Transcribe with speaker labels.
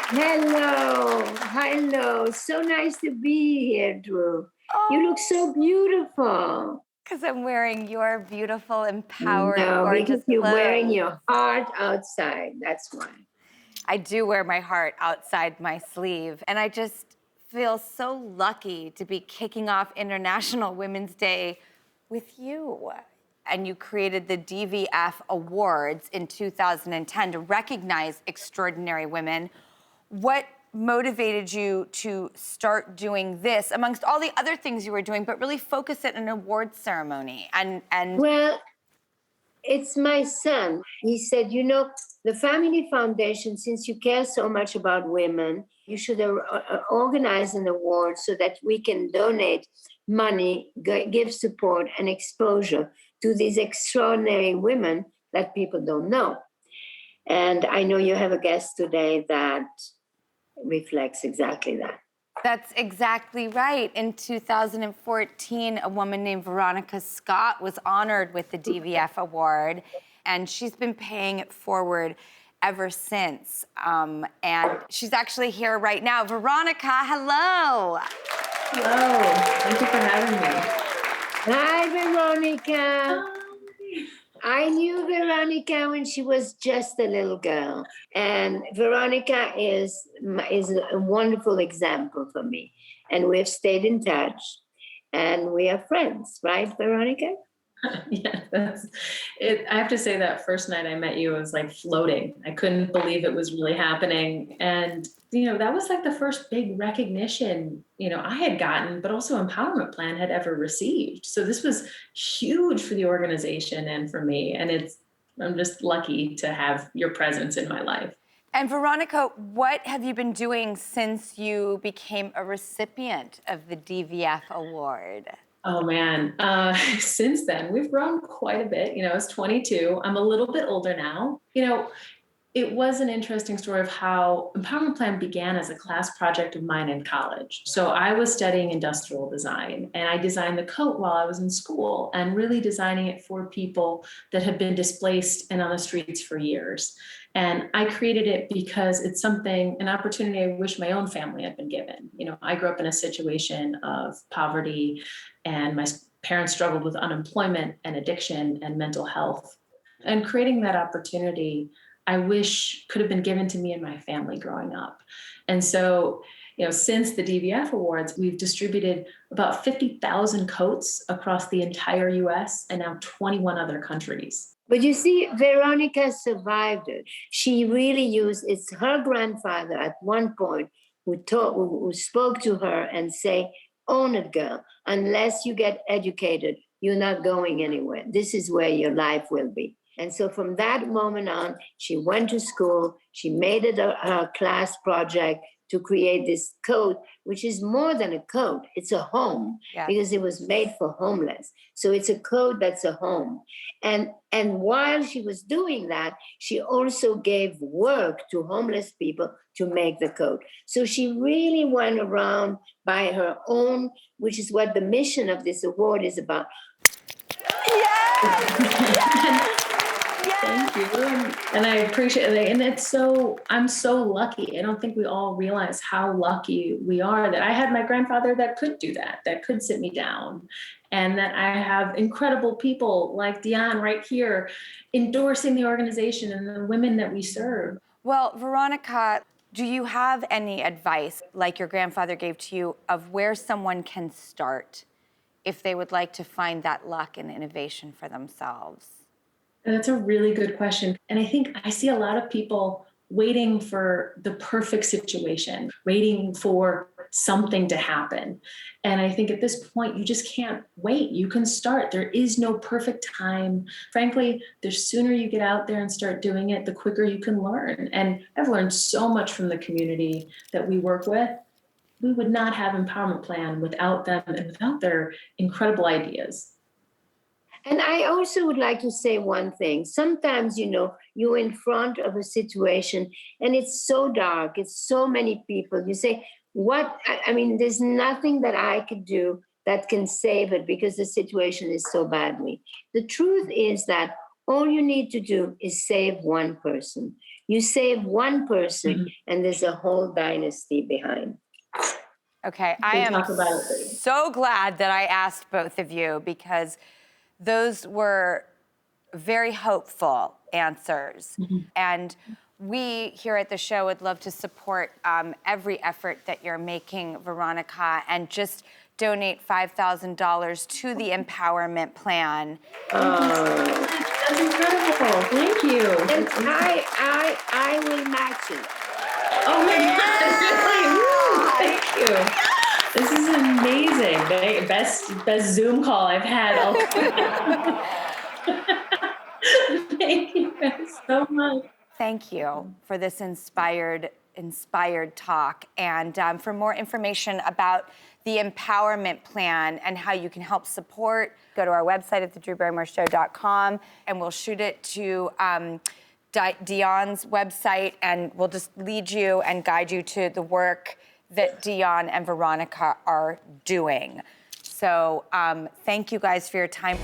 Speaker 1: Hello, hello. So nice to be here, Drew. You look
Speaker 2: Oh,
Speaker 1: so beautiful.
Speaker 2: because I'm wearing your beautiful, empowered,
Speaker 1: No, because
Speaker 2: gorgeous
Speaker 1: you're wearing
Speaker 2: clothes.
Speaker 1: your heart outside. That's why.
Speaker 2: I do wear my heart outside my sleeve, and I just feel so lucky to be kicking off International Women's Day with you. And you created the DVF Awards in 2010 to recognize extraordinary women. What motivated you to start doing this amongst all the other things you were doing, but really focus it in an awards ceremony? And
Speaker 1: Well, it's my son. He said, the Family Foundation, since you care so much about women, you should organize an award so that we can donate money, give support and exposure to these extraordinary women that people don't know. And I know you have a guest today that reflects exactly that.
Speaker 2: that's exactly right. In 2014, a woman named Veronica Scott was honored with the DVF Award, and she's been paying it forward ever since. And she's actually here right now. Veronica, hello.
Speaker 3: Hello, thank you for having me.
Speaker 1: Hi, Veronica. I knew Veronica when she was just a little girl, and Veronica is a wonderful example for me. And we've stayed in touch, and we are friends, right, Veronica?
Speaker 3: Yeah, that's it. I have to say that first night I met you, I was like floating. I couldn't believe it was really happening. And, that was like the first big recognition, I had gotten, but also Empowerment Plan had ever received. So this was huge for the organization and for me. And I'm just lucky to have your presence in my life.
Speaker 2: And Veronica, what have you been doing since you became a recipient of the DVF Award?
Speaker 3: Oh man, since then we've grown quite a bit. I was 22. I'm a little bit older now. It was an interesting story of how Empowerment Plan began as a class project of mine in college. So I was studying industrial design, and I designed the coat while I was in school, and really designing it for people that had been displaced and on the streets for years. And I created it because it's an opportunity I wish my own family had been given. I grew up in a situation of poverty, and my parents struggled with unemployment and addiction and mental health. And creating that opportunity, I wish could have been given to me and my family growing up. And so, since the DVF Awards, we've distributed about 50,000 coats across the entire US and now 21 other countries.
Speaker 1: But you see, Veronica survived it. She really it's her grandfather at one point who spoke to her and say, own it, girl. Unless you get educated, you're not going anywhere. This is where your life will be. And so from that moment on, she went to school. She made it her class project to create this coat, which is more than a coat. It's a home, because it was made for homeless. So it's a coat that's a home. And while she was doing that, she also gave work to homeless people to make the coat. So she really went around by her own, which is what the mission of this award is about.
Speaker 2: Yes!
Speaker 3: Thank you. And I appreciate it. And I'm so lucky. I don't think we all realize how lucky we are that I had my grandfather that could do that could sit me down. And that I have incredible people like Diane right here endorsing the organization and the women that we serve.
Speaker 2: Well, Veronica, do you have any advice, like your grandfather gave to you, of where someone can start if they would like to find that luck and innovation for themselves?
Speaker 3: That's a really good question. And I think I see a lot of people waiting for the perfect situation, waiting for something to happen. And I think at this point, you just can't wait. You can start. There is no perfect time. Frankly, the sooner you get out there and start doing it, the quicker you can learn. And I've learned so much from the community that we work with. We would not have Empowerment Plan without them and without their incredible ideas.
Speaker 1: And I also would like to say one thing. Sometimes, you're in front of a situation and it's so dark, it's so many people. You say, there's nothing that I could do that can save it because the situation is so badly. The truth is that all you need to do is save one person. You save one person, and there's a whole dynasty behind.
Speaker 2: Okay, I am
Speaker 3: talk about it.
Speaker 2: so glad that I asked both of you, because those were very hopeful answers. And we here at the show would love to support every effort that you're making, Veronica, and just donate $5,000 to the Empowerment Plan.
Speaker 3: That's incredible. Thank you.
Speaker 1: And I will match it.
Speaker 3: Oh my God, really? Woo, thank you. This is amazing. Best Zoom call I've had all time. Thank you guys so much.
Speaker 2: Thank you for this inspired talk. And for more information about the Empowerment Plan and how you can help support, go to our website at thedrewbarrymoreshow.com, and we'll shoot it to Dion's website, and we'll just lead you and guide you to the work that Dion and Veronica are doing. So thank you guys for your time.